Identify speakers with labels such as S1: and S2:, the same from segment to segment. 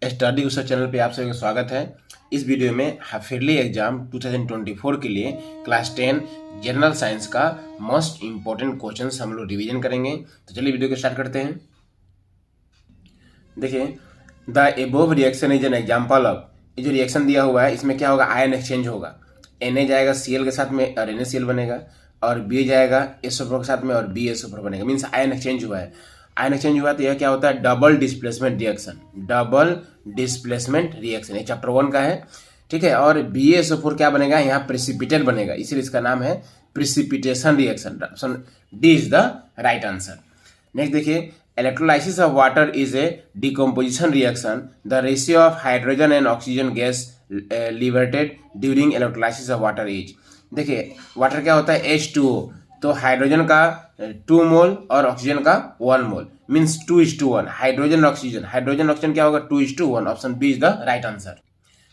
S1: Study उसर channel पे आप सभी का स्वागत है। इस वीडियो में हाफिजली एग्जाम 2024 के लिए क्लास 10 जनरल साइंस का मोस्ट इंपॉर्टेंट क्वेश्चंस हम लोग रिवीजन करेंगे। तो चलिए वीडियो को स्टार्ट करते हैं। देखिए, the above reaction is an example of, ये जो रिएक्शन दिया हुआ है इसमें क्या होगा, आयन एक्सचेंज होगा। Na जाएगा Cl के साथ में और NaCl बनेगा, और B जाएगा SO4 के साथ में और BSO4 बनेगा। मीन्स आयन एक्सचेंज हुआ है। आयन एक्सचेंज हुआ तो यह क्या होता है, double displacement reaction. Double displacement reaction, ये चैप्टर 1 का है, ठीक है। और BSO4 क्या बनेगा, यहाँ प्रेसिपिटेट बनेगा, इसीलिए इसका नाम है precipitation reaction. Option D is the right answer. Next देखिए, electrolysis of water is a decomposition reaction. The ratio of hydrogen and oxygen gas liberated during electrolysis of water is, देखिए वाटर क्या होता है, H2O, तो hydrogen का 2 मोल और oxygen का 1 मोल, means 2:1। Hydrogen oxygen क्या होगा, 2:1। Option B is the right answer.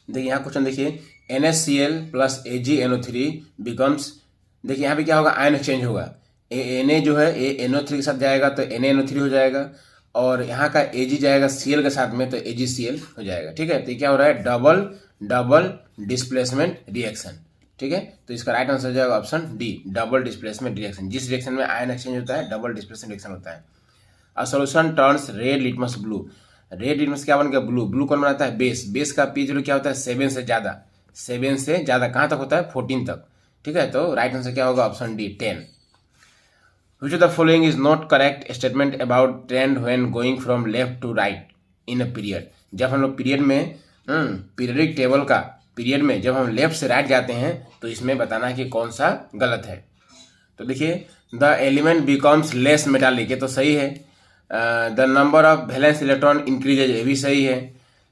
S1: देखिए यहाँ क्वेश्चन देखिए, NaCl प्लस AgNO3 बिकम्स, देखिए यहाँ पे क्या होगा, आयन एक्सचेंज होगा। Na जो है ये NO3 के साथ जाएगा तो NaNO3 हो जाएगा, और यहाँ का Ag जाएगा Cl के साथ में तो AgCl हो जाएगा, ठीक है। तो क्या हो रहा है, डबल डिस्प्लेसमेंट रिएक्शन, ठीक है। तो इसका राइट आंसर हो जाएगा option D, double displacement reaction. जिस रिएक्शन में आयन एक्सचेंज होता है डबल डिस्प्लेसमेंट रिएक्शन होता है। A solution turns red litmus blue, red litmus क्या बन गया, ब्लू कौन बनाता है, बेस का पीएच क्या होता है, 7 से ज़्यादा, कहाँ तक होता है, 14 तक, ठीक है। तो राइट आंसर क्या होगा, option D 10। Which of the following is not correct statement about trend when going from left to right in a period? जब हम लोग पीरियड में पीरियडिक टेबल का पीरियड में जब हम लेफ्ट से राइट जाते हैं तो इसमें बताना है कि कौन सा गलत है। तो देखिए, the element becomes less metallic, ये तो सही है। The number of valence electron increases, ये भी सही है।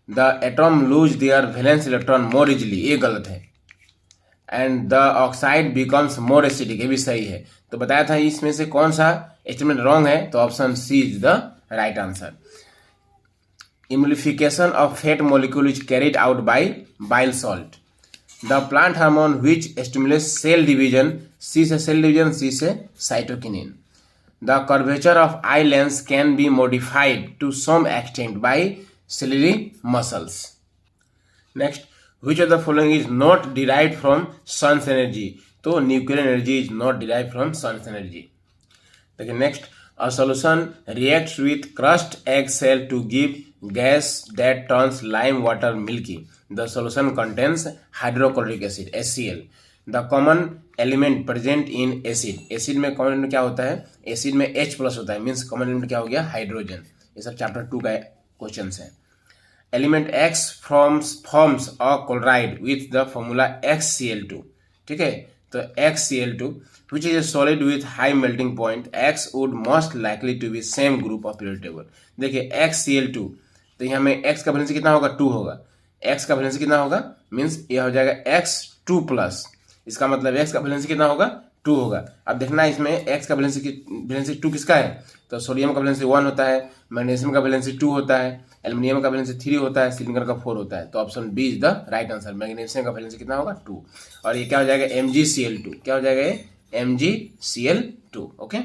S1: The atom lose their valence electron more easily, ये गलत है। And the oxide becomes more acidic, ये भी सही है। तो बताया था इसमें से कौन सा स्टेटमेंट रॉन्ग है, तो option C is the right answer. Emulsification of fat molecule is carried out by bile salt. The plant hormone which stimulates cell division, C से सेल डिवीजन, सी से cytokinin. The curvature of eye lens can be modified to some extent by ciliary muscles. Next, which of the following is not derived from sun's energy? तो nuclear energy is not derive from sun's energy. देखिए next, a solution reacts with crushed egg shell to give gas that turns lime water milky. The solution contains hydrochloric acid HCl। The common element present in acid, acid में common element क्या होता है, acid में H plus होता है, means common element क्या हो गया, हाइड्रोजन। ये सब चैप्टर 2 का क्वेश्चन है। Element X forms a chloride with the formula XCl2, ठीक है। तो XCl2 which is a solid with high melting point, X would most likely to be same group of periodic table। देखिए XCl2, तो यहाँ में X का valency कितना होगा, 2 होगा। X का वैलेंसी कितना होगा, मीन्स ये हो जाएगा X2 प्लस, इसका मतलब X का वैलेंसी कितना होगा, 2 होगा। अब देखना इसमें X का वैलेंसी 2 किसका है, तो सोडियम का वैलेंसी 1 होता है, मैग्नीशियम का वैलेंसी 2 होता है, एल्युमिनियम का वैलेंसी 3 होता है, सिलिकॉन का 4 होता है। तो option B is the right answer. Magnesium का वैलेंसी कितना होगा, 2, और ये क्या हो जाएगा, MgCl2। क्या हो जाएगा ये, MgCl2, okay.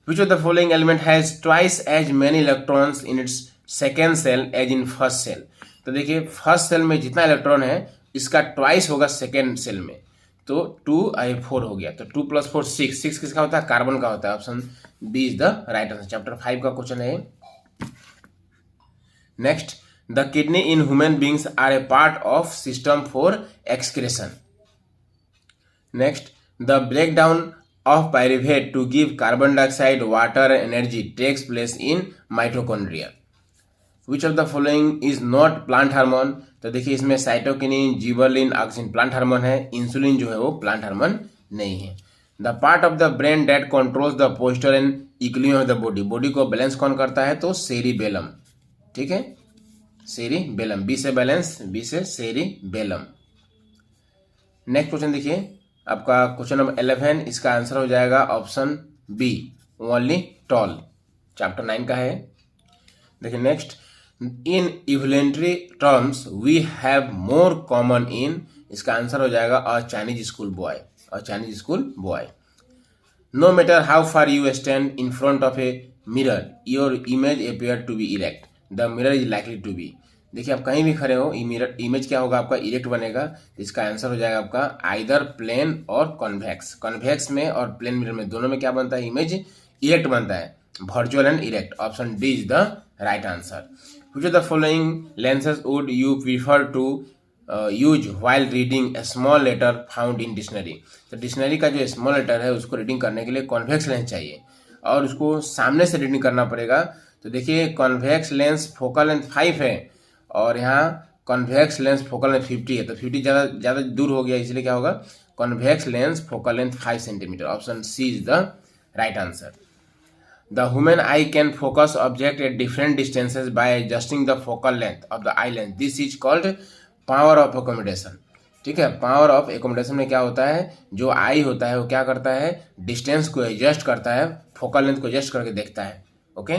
S1: Which of the following element has twice as many electrons in its second shell as in first shell. तो देखिए फर्स्ट सेल में जितना इलेक्ट्रॉन है इसका ट्वाइस होगा सेकेंड सेल में, तो 2 हो गया। तो 2 + 4 6 किसका होता है, कार्बन का होता है। Option B is the right answer. Chapter 5 का क्वेश्चन है। Next, the kidney in human beings are a part of system for excretion. Next, the breakdown of pyruvate to give carbon dioxide water energy takes place in mitochondria. Which of the following is not plant hormone. तो देखिए इसमें cytokinin, gibberellin, auxin plant hormone है, insulin जो है वो plant hormone नहीं है। The part of the brain that controls the posture and equilibrium of the body, body को बैलेंस कौन करता है, तो सेरिबेलम, ठीक है, सेरिबेलम। बी से बैलेंस, बी से सेरिबेलम। नेक्स्ट क्वेश्चन देखिए आपका क्वेश्चन नंबर 11, इसका आंसर हो जाएगा option B, only tall, chapter 9 का है। देखिए next, in evolutionary terms we have more common in, इसका आंसर हो जाएगा a Chinese school boy. No matter how far you stand in front of A mirror, your image appear to be erect. The mirror is likely to be. देखिए आप कहीं भी खड़े हो, image क्या होगा आपका, इरेक्ट बनेगा। इसका आंसर हो जाएगा आपका आइदर प्लेन और कॉन्वेक्स। कॉन्वेक्स में और प्लेन मिरर में दोनों में क्या बनता है, इमेज इरेक्ट बनता है, virtual and erect. Option D is the right answer. Which of the following lenses would you prefer to use while reading a small letter found in dictionary. तो dictionary का जो स्मॉल लेटर है उसको reading करने के लिए convex lens चाहिए और उसको सामने से रीडिंग करना पड़ेगा। तो देखिए कॉन्वेक्स लेंस फोकल लेंथ 5 है और यहाँ कॉन्वेक्स लेंस फोकल लेंथ 50 है, तो 50 ज़्यादा दूर हो गया, इसलिए क्या होगा, convex lens focal length 5 centimetre. Option C is the right answer. The human eye can focus object at different distances by adjusting the focal length of the eye lens. This is called power of accommodation. ठीक है, power of accommodation में क्या होता है, जो आई होता है वो क्या करता है, डिस्टेंस को एडजस्ट करता है, फोकल लेंथ को एडजस्ट करके देखता है। ओके,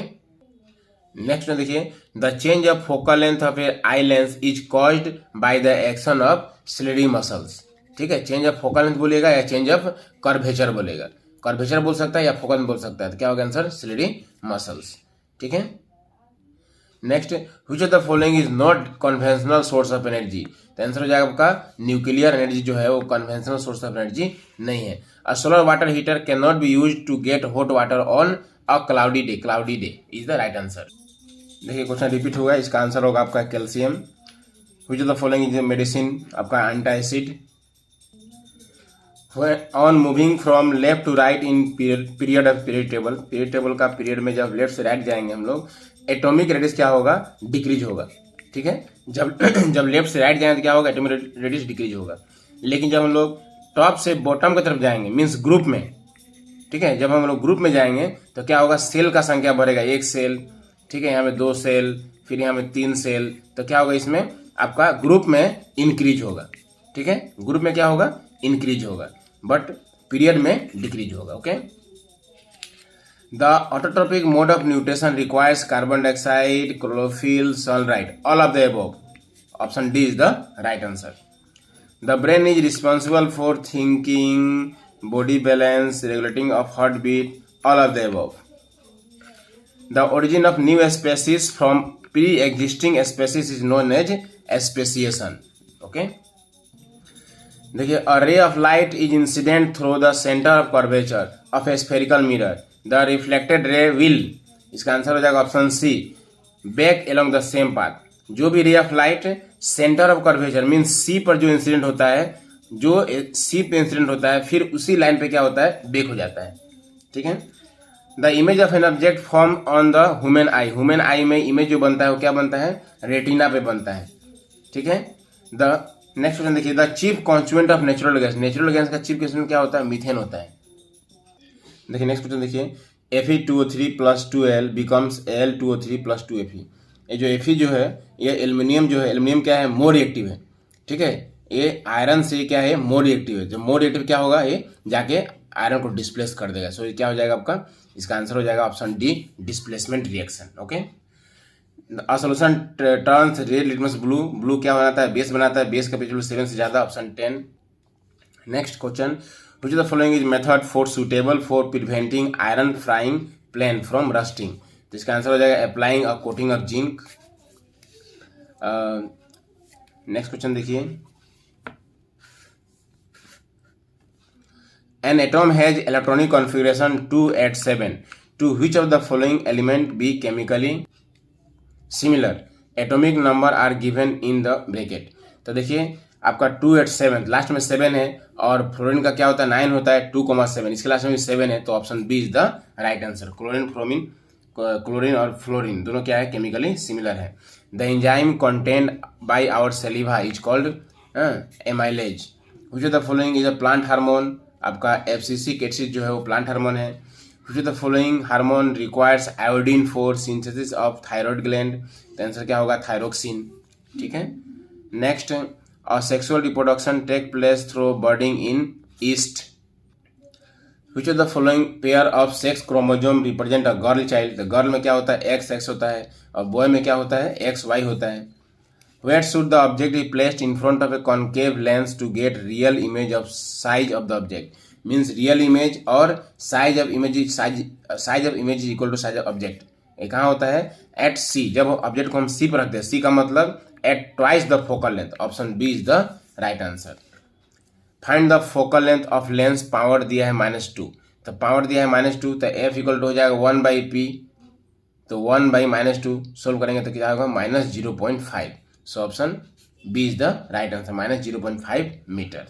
S1: नेक्स्ट में देखिए, the change of focal length of a eye lens is caused by the action of ciliary muscles. ठीक है, चेंज ऑफ फोकल लेंथ बोलेगा या चेंज ऑफ कर्वेचर बोलेगा, कर्वेचर बोल सकता है या फोकल लेंथ बोल सकता है, तो क्या होगा आंसर, स्लीडी मसल्स। ठीक है, next, which of the following is not conventional source of energy. तो आंसर हो जाएगा आपका न्यूक्लियर एनर्जी जो है वो कन्वेंशनल सोर्स ऑफ एनर्जी नहीं है। A solar water heater can not be used to get hot water on a cloudy day. Cloudy day is the right answer. देखिए क्वेश्चन रिपीट होगा, इसका आंसर होगा आपका calcium. Which of the following is medicine, आपका antacid. On moving from left to right in period of period table, period table का period में जब left से राइट जाएंगे हम लोग, एटॉमिक रेडियस क्या होगा, डिक्रीज होगा। ठीक है, जब लेफ्ट से राइट जाएंगे तो क्या होगा, एटॉमिक रेडियस डिक्रीज होगा। लेकिन जब हम लोग टॉप से बॉटम की तरफ जाएंगे, मीन्स ग्रुप में, ठीक है, जब हम लोग ग्रुप में जाएंगे तो क्या होगा, सेल का संख्या बढ़ेगा, 1 सेल, ठीक है, यहाँ में 2 सेल, फिर यहाँ में 3 सेल, तो क्या होगा, इसमें आपका ग्रुप में इंक्रीज होगा। ठीक है, ग्रुप में क्या होगा, इंक्रीज होगा, बट पीरियड में डिक्रीज होगा। Okay, the autotrophic mode of nutrition requires carbon dioxide, chlorophyll, sunlight, all of the above. Option D is the right answer. The brain is responsible for thinking, body balance, regulating of heartbeat, all of the above. The origin of new species from pre-existing species is known as speciation. Okay. देखिए, a ray of light is incident through the center of curvature of a spherical mirror. The reflected ray will, इसका answer हो जाएगा option C, back along the same path. जो भी ray of light centre of curvature means C पर जो incident होता है, जो सी पे इंसिडेंट होता है, फिर उसी लाइन पे क्या होता है, बेक हो जाता है। ठीक है, the image of an object form on the human I, human आई में इमेज जो बनता है वो क्या बनता है, रेटिना पे बनता है। ठीक है, द नेक्स्ट क्वेश्चन देखिए, the chief constituent of natural gas, natural gas का चीफ कॉन्स्टिट्यूएंट क्या होता है, मीथेन होता है। देखिए नेक्स्ट क्वेश्चन देखिए, Fe2O3 + 2Al becomes Al2O3 + 2Fe। ये जो Fe जो है, ये एल्यूमिनियम जो है, एल्यूमिनियम क्या है, मोर रिएक्टिव है। ठीक है, ये आयरन से क्या है, मोर रिएक्टिव है। जो मोर रिएक्टिव क्या होगा, ये जाके आयरन को डिस्प्लेस कर देगा। सो ये क्या हो जाएगा आपका, इसका आंसर हो जाएगा option D, displacement reaction. Okay, a solution turns red litmus blue, blue क्या बनाता है, बेस बनाता है, बेस का pH 7 से ज्यादा, option 10। Next question, which of the following is method for suitable for preventing iron frying pan from rusting. तो इसका आंसर हो जाएगा applying a coating of zinc. Next question देखिए, an atom has electronic configuration 287, to which of the following element be chemically similar, atomic number are given in the bracket. तो देखिए आपका 287, last में 7 है, और फ्लोरीन का क्या होता है, 9 होता है, 2,7, इसके लास्ट में भी 7 है, तो option B is the right answer. Chlorine और फ्लोरीन दोनों क्या है, केमिकली सिमिलर है। The enzyme contained by our saliva is called amylase. Which of the following is a plant hormone, आपका FCC कैटसिस जो है वो प्लांट हार्मोन है। Which of the following hormone requires iodine for synthesis of thyroid gland. तो answer क्या होगा, thyroxine. ठीक है, next, sexual reproduction take place through बर्डिंग in yeast. Which of the following pair of sex chromosome represent a girl child. तो girl में क्या होता है, XX होता है, और बॉय में क्या होता है, XY होता है। Where should the object be placed in front of a concave lens to get real image of size of the object? Means real image और size of image is equal to size of object। ये कहाँ होता है, at C। जब object को हम C पर रखते हैं, C का मतलब at twice the focal length, option B is the right answer. Find the focal length of lens, power दिया है -2, तो पावर दिया है -2, तो एफ इक्वल टू हो जाएगा 1/p, तो 1/-2 सोल्व करेंगे तो क्या होगा -0.5, so option B is the right answer, -0.5 metre.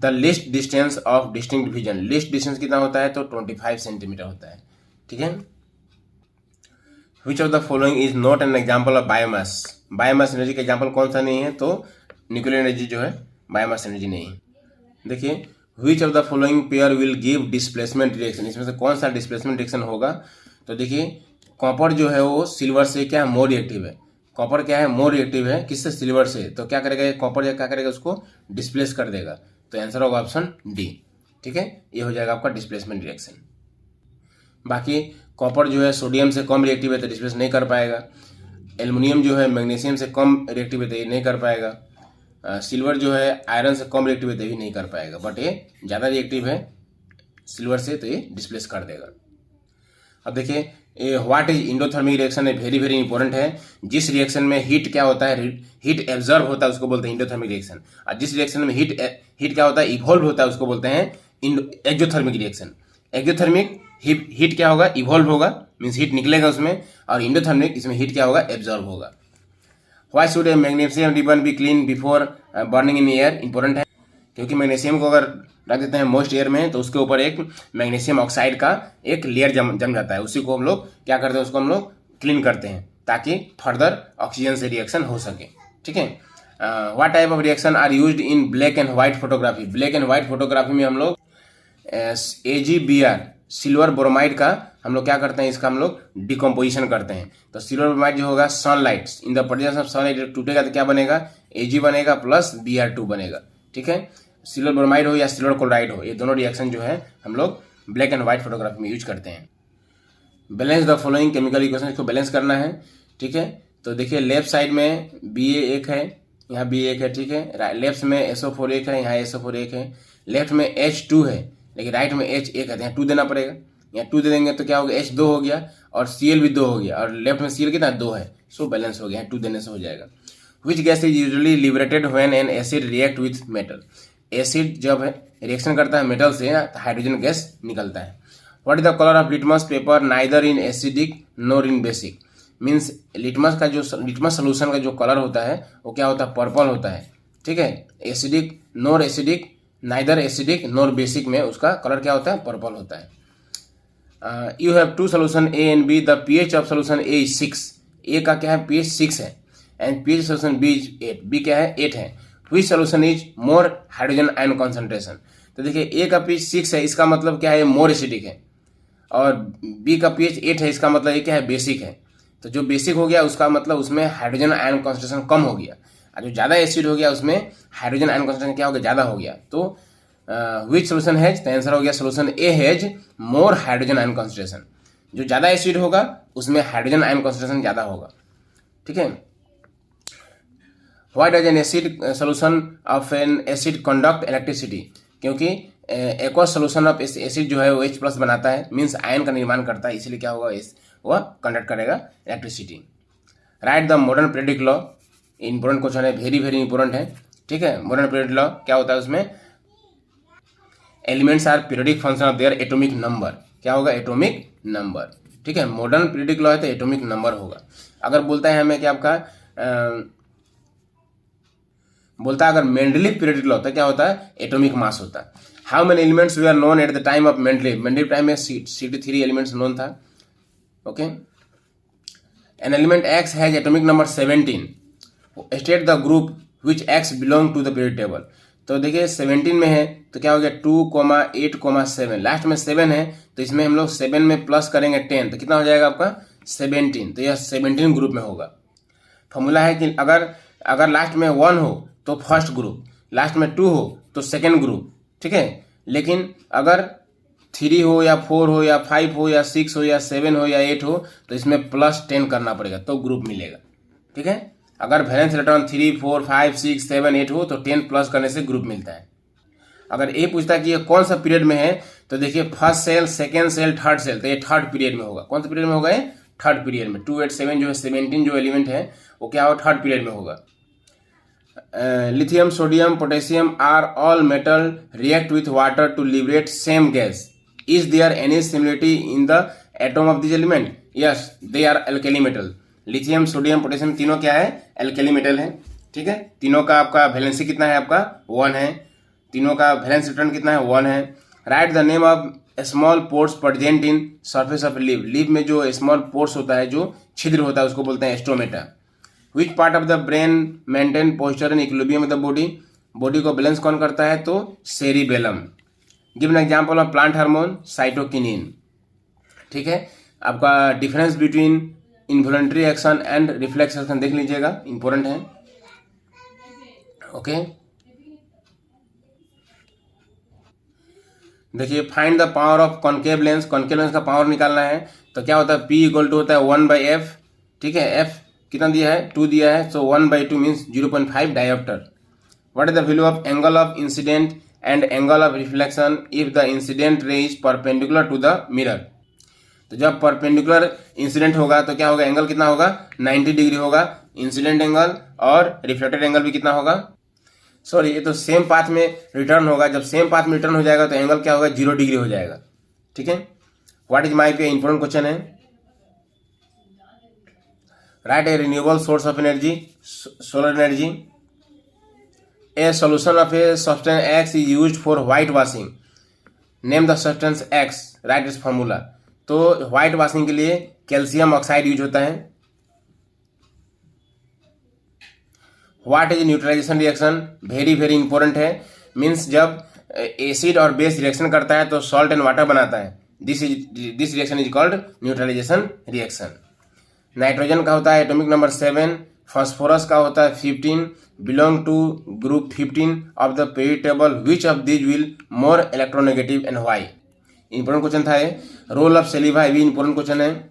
S1: The least distance of distinct vision, least distance कितना होता है तो 25 सेंटीमीटर होता है, ठीक है। विच of the following is not an example of biomass, biomass energy का एग्जाम्पल कौन सा नहीं है, तो न्यूक्लियर एनर्जी जो है बायोमास एनर्जी नहीं है। देखिए which of the following pair will give displacement direction, इसमें से कौन सा डिस्प्लेसमेंट डायरेक्शन होगा, तो देखिए कॉपर जो है वो सिल्वर से क्या है मोर रिएक्टिव है, कॉपर क्या है मोर रिएक्टिव है किससे, सिल्वर से, तो क्या करेगा कॉपर या क्या करेगा उसको डिस्प्लेस कर देगा, तो आंसर होगा ऑप्शन डी, ठीक है, ये हो जाएगा आपका डिस्प्लेसमेंट रिएक्शन। बाकी कॉपर जो है सोडियम से कम रिएक्टिव है तो डिस्प्लेस नहीं कर पाएगा, एल्युमिनियम जो है मैग्नीशियम से कम रिएक्टिव है तो ये नहीं कर पाएगा, सिल्वर जो है आयरन से कम रिएक्टिव है तो भी नहीं कर पाएगा, बट ये ज़्यादा रिएक्टिव है सिल्वर से तो ये डिस्प्लेस कर देगा। अब देखिए व्हाट इज इंडोथर्मिक रिएक्शन है, वेरी वेरी इंपॉर्टेंट है। जिस रिएक्शन में हीट क्या होता है, हीट एब्जॉर्ब होता है उसको बोलते हैं इंडोथर्मिक रिएक्शन, और जिस रिएक्शन में हीट क्या होता है इवॉल्व होता है उसको बोलते हैं एक्सोथर्मिक रिएक्शन। एक्सोथर्मिक हीट क्या होगा इवॉल्व होगा, मीन्स हीट निकलेगा उसमें, और इंडोथर्मिक इसमें हीट क्या होगा एब्जॉर्ब होगा। Why should A magnesium ribbon be clean before burning in air, important है क्योंकि मैग्नीशियम को अगर रख देते हैं मॉइस्ट एयर में तो उसके ऊपर एक मैग्नीशियम ऑक्साइड का एक लेयर जम जाता है, उसी को हम लोग क्या करते हैं उसको हम लोग क्लीन करते हैं ताकि फर्दर ऑक्सीजन से रिएक्शन हो सके, ठीक है। What type of reaction are used in black and white photography, black and white photography में हम लोग AgBr सिल्वर ब्रोमाइड का हम लोग क्या करते हैं, इसका हम लोग डिकम्पोजिशन करते हैं, तो सिल्वर ब्रोमाइड जो होगा sunlight in the presence of sunlight टूटेगा तो क्या बनेगा Ag बनेगा प्लस Br2 बनेगा, ठीक है। सिल्वर ब्रोमाइड हो या सिल्वर क्लोराइड हो, ये दोनों रिएक्शन जो है हम लोग ब्लैक एंड व्हाइट फोटोग्राफी में यूज करते हैं। Balance the following chemical equation, इसको बैलेंस करना है, ठीक है। तो देखिए लेफ्ट साइड में Ba1 है, यहाँ Ba1 है, ठीक है, लेफ्ट में SO4 1 है, यहाँ SO4 1 है, लेफ्ट में H2 है लेकिन राइट में H1 है, तो यहाँ 2 देना पड़ेगा, यहाँ 2 दे देंगे तो क्या हो गया H2 हो गया और Cl भी 2 हो गया, और लेफ्ट में Cl कितना 2 है, सो बैलेंस हो गया, 2 देने से हो जाएगा। Which gas is usually liberated when an acid react with metal, acid जब रिएक्शन करता है मेटल से तो हाइड्रोजन गैस निकलता है। What is the colour of litmus paper neither in acidic nor in basic, means litmus का जो litmus solution का जो कलर होता है वो क्या होता है पर्पल होता है, ठीक है। Acidic nor acidic, neither acidic nor basic में उसका कलर क्या होता है पर्पल होता है। You have 2 solution A and B, the pH of solution A is 6, A का क्या है pH 6 है and pH solution B is 8, B क्या है 8 है। Which solution is more hydrogen ion concentration, तो देखिए A का pH 6 है इसका मतलब क्या है मोर एसिडिक है, और B का pH 8 है इसका मतलब ये क्या है बेसिक है, तो जो बेसिक हो गया उसका मतलब उसमें हाइड्रोजन आयन कॉन्सेंट्रेशन कम हो गया, और जो ज़्यादा एसिड हो गया उसमें हाइड्रोजन आयन कॉन्सेंट्रेशन क्या हो गया ज़्यादा हो गया। तो विच सोल्यूशन हैज, तो आंसर हो गया solution A has more hydrogen ion concentration, जो ज़्यादा एसिड होगा उसमें हाइड्रोजन आयन कॉन्सेंट्रेशन ज़्यादा होगा, ठीक है। Why does N acid solution of N acid conduct electricity, क्योंकि एक्वस सोल्यूशन ऑफ एसिड जो है वो H+ बनाता है, मीन्स आयन का निर्माण करता है, इसलिए क्या होगा वह कंडक्ट करेगा electricity. Right the modern periodic law, important question है, वेरी वेरी इंपॉर्टेंट है, ठीक है। मॉडर्न पीरियोडिक लॉ क्या होता है उसमें elements are periodic function of their atomic number, क्या होगा एटॉमिक नंबर, ठीक है। मॉडर्न पीरियोडिक लॉ है तो एटॉमिक नंबर होगा। अगर बोलता है हमें कि आपका बोलता है अगर मेंडलीव पीरियोडिक लॉ होता है क्या होता है एटॉमिक मास होता है। How many elements we are known at the time of Mendeleev time में 63 एलिमेंट्स नोन था, okay. An element X has atomic number 17, state the group which X belong to the period table, तो देखिए 17 में है तो क्या हो गया 2,8,7, लास्ट में 7 है तो इसमें हम लोग 7 में प्लस करेंगे 10 तो कितना हो जाएगा आपका 17, तो यह 17 ग्रुप में होगा। फॉर्मूला है कि अगर लास्ट में 1 हो तो फर्स्ट ग्रुप, लास्ट में 2 हो तो सेकेंड ग्रुप, ठीक है। लेकिन अगर 3 हो या 4 हो या 5 हो या 6 हो या 7 हो या 8 हो तो इसमें +10 करना पड़ेगा तो ग्रुप मिलेगा, ठीक है। अगर वैलेंस इलेक्ट्रॉन 3, 4, 5, 6, 7, 8 हो तो 10 प्लस करने से ग्रुप मिलता है। अगर ये पूछता है कि ये कौन सा पीरियड में है तो देखिए first shell, second shell, third shell, तो ये थर्ड पीरियड में होगा। कौन सा पीरियड में होगा ये थर्ड पीरियड में। 2 8 7 जो है 17 जो एलिमेंट है वो क्या होगा, थर्ड पीरियड में होगा। Lithium, sodium, potassium are all metal react with water to liberate same gas. Is there any similarity in the atom of this element? Yes, they are alkali metal. Lithium, sodium, potassium तीनों क्या है, alkali metal है। ठीक है, तीनों का आपका valency कितना है, आपका 1 है। तीनों का वैलेंस इलेक्ट्रॉन कितना है, 1 है। Right the name of small pores present in surface of leave. Leave में जो स्मॉल पोर्स होता है, जो छिद्र होता है, उसको बोलते हैं stomata. Which part of the brain maintain posture and equilibrium of the body? Body को बैलेंस कौन करता है, तो cerebellum. Give an example of plant hormone, cytokinin. ठीक है, आपका difference between involuntary action and reflex action देख लीजिएगा, इंपॉर्टेंट है। ओके, देखिए find the power of concave lens. Concave lens का पावर निकालना है तो क्या होता है, P इक्वल टू होता है 1/f। ठीक है, f कितना दिया है, 2 दिया है, so 1/2 means 0.5 dioptre. What is the value of angle of incident and angle of reflection if the incident ray is perpendicular to the mirror? तो जब परपेंडिकुलर इंसिडेंट होगा तो क्या होगा, एंगल कितना होगा, 90 डिग्री होगा इंसिडेंट एंगल, और रिफ्लेक्टेड एंगल भी कितना होगा, सॉरी ये तो सेम पाथ में रिटर्न होगा। जब सेम पाथ में रिटर्न हो जाएगा तो एंगल क्या होगा, 0 डिग्री हो जाएगा। ठीक है, what is myopia, important question है। Write a renewable source of energy, solar energy. A solution of a substance X is used for white washing. Name the substance X, write its formula. तो white washing के लिए calcium oxide use होता है। What is neutralisation reaction? Very very important है। Means जब acid और base reaction करता है तो सॉल्ट एंड वाटर बनाता है। This reaction is called neutralisation reaction. Nitrogen का होता है एटॉमिक नंबर 7, फास्फोरस का होता है 15, belong to group 15 of the period table, which of this will more electronegative and why? Important question था ये। रोल ऑफ सेलिवा, ये भी इंपॉर्टेंट क्वेश्चन है।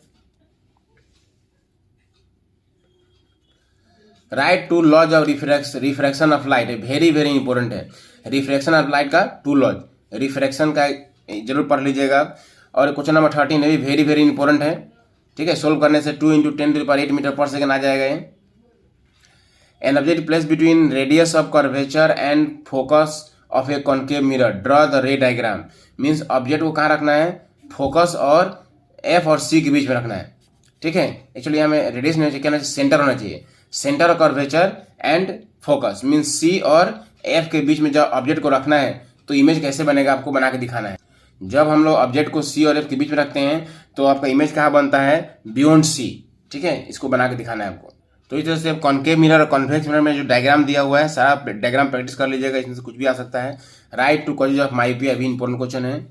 S1: Write two laws of refraction of light, very very important है। Refraction of light का 2 laws, refraction का जरूर पढ़ लीजिएगा। और क्वेश्चन नंबर 13 ये भी वेरी वेरी इंपॉर्टेंट है। ठीक है, सोल्व करने से 2 × 10⁸ मीटर पर सेकेंड आ जाएगा ये। An object place between radius of curvature and focus of a concave mirror, draw the रे डायग्राम। मीन्स ऑब्जेक्ट को कहाँ रखना है, फोकस और F और C के बीच में रखना है। ठीक है, एक्चुअली हमें रेडियस नहीं चाहिए, सेंटर होना चाहिए। Centre of curvature and focus means C और F के बीच में जब ऑब्जेक्ट को रखना है तो इमेज कैसे बनेगा, आपको बना के दिखाना है। जब हम लोग ऑब्जेक्ट को C और F के बीच में रखते हैं तो आपका इमेज कहाँ बनता है, बियॉन्ड C। ठीक है, इसको बना के दिखाना है आपको। तो इस तरह से कॉन्केव मिरर और कॉन्वेक्स मिरर में जो डायग्राम दिया हुआ है, सारा डायग्राम प्रैक्टिस कर लीजिएगा, इसमें से कुछ भी आ सकता है। Write two causes of myopia, अभी इंपॉर्टेंट क्वेश्चन है।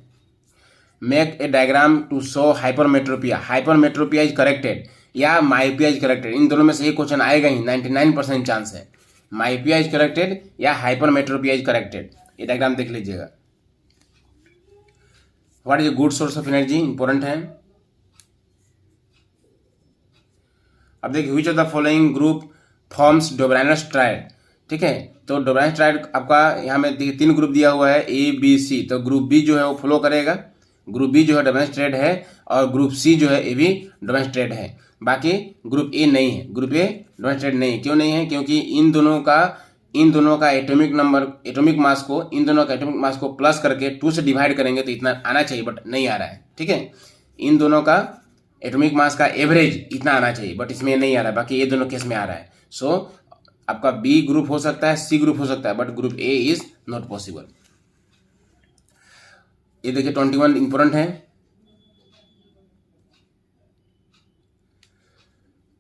S1: Make a diagram to show hypermetropia. Hypermetropia is corrected या माइपिया इज करेक्टेड, इन दोनों में से एक क्वेश्चन आएगा ही, 99% चांस है। माइपिया इज करेक्टेड या हाइपरमेट्रोपिया इज करेक्टेड, ये डायग्राम देख लीजिएगा। What is a good source of energy, important है। अब देखिए which of the following group forms Dobereiner's triad. ठीक है, तो डोब्राइनस ट्रायड आपका यहाँ में देखिए 3 ग्रुप दिया हुआ है, A, B, C। तो ग्रुप बी जो है वो फॉलो करेगा, ग्रुप बी जो है डोब्राइनस ट्रायड है, और ग्रुप सी जो है ये भी डोब्राइनस ट्रायड है। बाकी ग्रुप ए नहीं है, ग्रुप ए डोब्राइनस ट्रायड नहीं है। क्यों नहीं है, क्योंकि इन दोनों का एटॉमिक मास को, इन दोनों का एटॉमिक मास को प्लस करके 2 से डिवाइड करेंगे तो इतना आना चाहिए, बट नहीं आ रहा है। ठीक है, इन दोनों का एटॉमिक मास का एवरेज इतना आना चाहिए, बट इसमें नहीं आ रहा है। बाकी ये दोनों केस में आ रहा है। सो आपका बी ग्रुप हो सकता है, सी ग्रुप हो सकता है, but group A is not possible. ये देखिए 21 इंपॉर्टेंट है।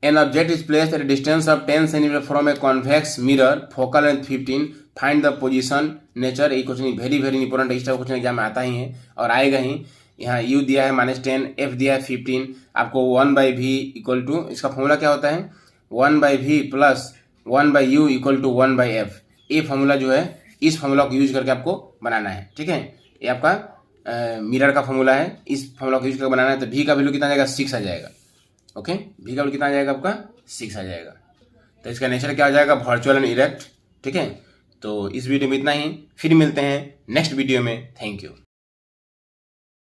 S1: An object is placed at a distance of 10 cm from a convex mirror, focal length 15, find the position, nature। ये क्वेश्चन वेरी वेरी इंपॉर्टेंट है, इस type question exam में आता ही है और आएगा ही। यहाँ U दिया है -10, F दिया है 15, आपको 1/v इक्वल टू, इसका फॉर्मूला क्या होता है, 1/v plus 1/u equal to 1/f। ये फॉर्मूला जो है, इस फॉर्मूला को यूज करके आपको बनाना है। ठीक है, ये आपका मिरर का फॉर्मूला है, इस फॉर्मूला को यूज करके बनाना है। तो v का वैल्यू कितना आ जाएगा, 6 आ जाएगा। ओके, v का वैल्यू कितना आ जाएगा आपका, 6 आ जाएगा। तो इसका नेचर क्या आ जाएगा, वर्चुअल एंड इरेक्ट। ठीक है, तो इस वीडियो में इतना ही, फिर मिलते हैं नेक्स्ट वीडियो में। Thank you.